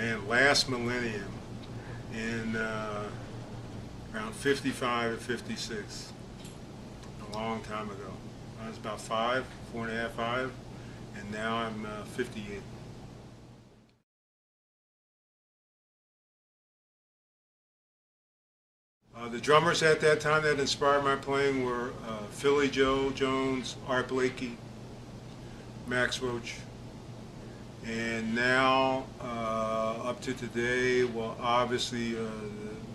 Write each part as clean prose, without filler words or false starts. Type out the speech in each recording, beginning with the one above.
man, last millennium, in around 55 or 56, a long time ago. I was about 4.5, 5, and now I'm 58. The drummers at that time that inspired my playing were Philly Joe Jones, Art Blakey, Max Roach, and now up to today, well, obviously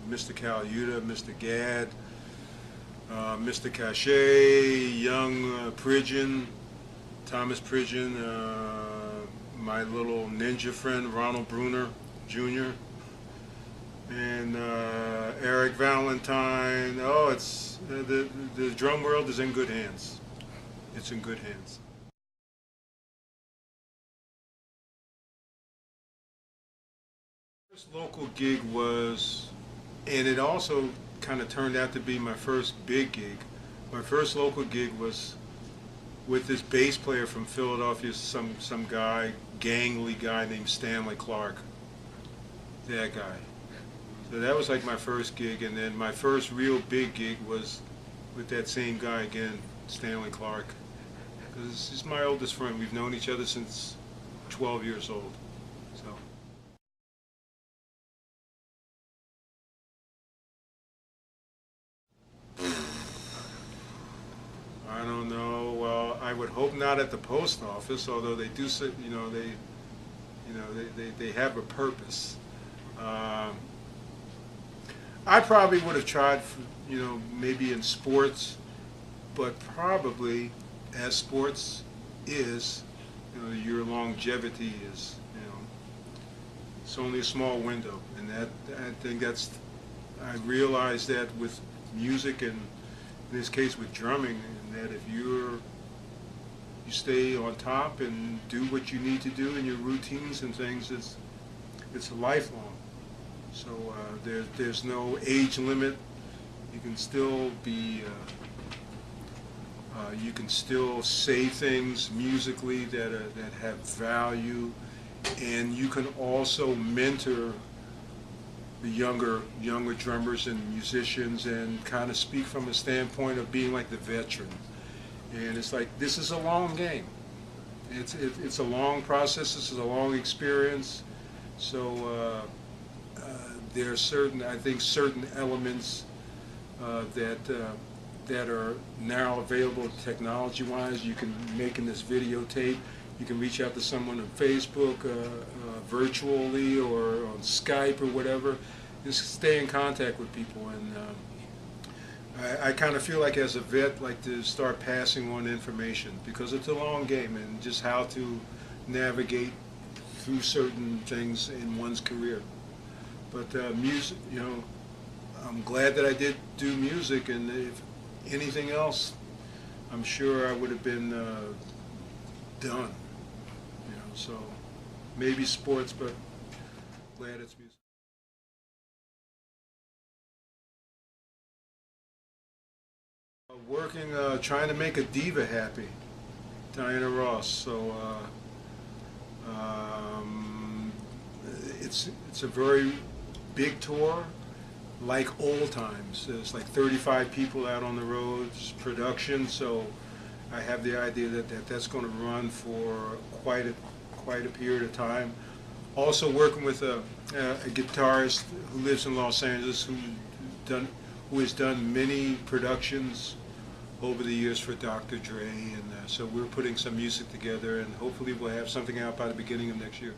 Mr. Cal Yuta, Mr. Gadd, Mr. Cachet, young Pridgeon, Thomas Pridgeon, my little ninja friend Ronald Bruner Jr., and Eric Valentine. Oh, it's the drum world is in good hands. It's in good hands. First local gig was, and it also kind of turned out to be my first big gig. My first local gig was with this bass player from Philadelphia, some guy, gangly guy named Stanley Clark. That guy. So that was like my first gig, and then my first real big gig was with that same guy again, Stanley Clark. Because he's my oldest friend. We've known each other since 12 years old. So. I don't know. Well, I would hope not at the post office, although they do say, they have a purpose. I probably would have tried, maybe in sports, but probably as sports is, your longevity is, it's only a small window, and I think I realize that with music and in this case with drumming, and that if you stay on top and do what you need to do in your routines and things, it's a lifelong. So there's no age limit. You can still be, you can still say things musically that have value, and you can also mentor the younger drummers and musicians and kind of speak from a standpoint of being like the veteran. And it's like, this is a long game. It's a long process. This is a long experience. So. There are certain elements that are now available technology-wise. You can make in this videotape. You can reach out to someone on Facebook, virtually, or on Skype or whatever. Just stay in contact with people. And I kind of feel like, as a vet, like to start passing on information, because it's a long game, and just how to navigate through certain things in one's career. But music, I'm glad that I did do music, and if anything else, I'm sure I would have been done. So maybe sports, but glad it's music. Working, trying to make a diva happy, Diana Ross. So it's a very big tour, like old times. There's like 35 people out on the roads, production, so I have the idea that that's going to run for quite a period of time. Also working with a guitarist who lives in Los Angeles, who has done many productions over the years for Dr. Dre, and so we're putting some music together, and hopefully we'll have something out by the beginning of next year.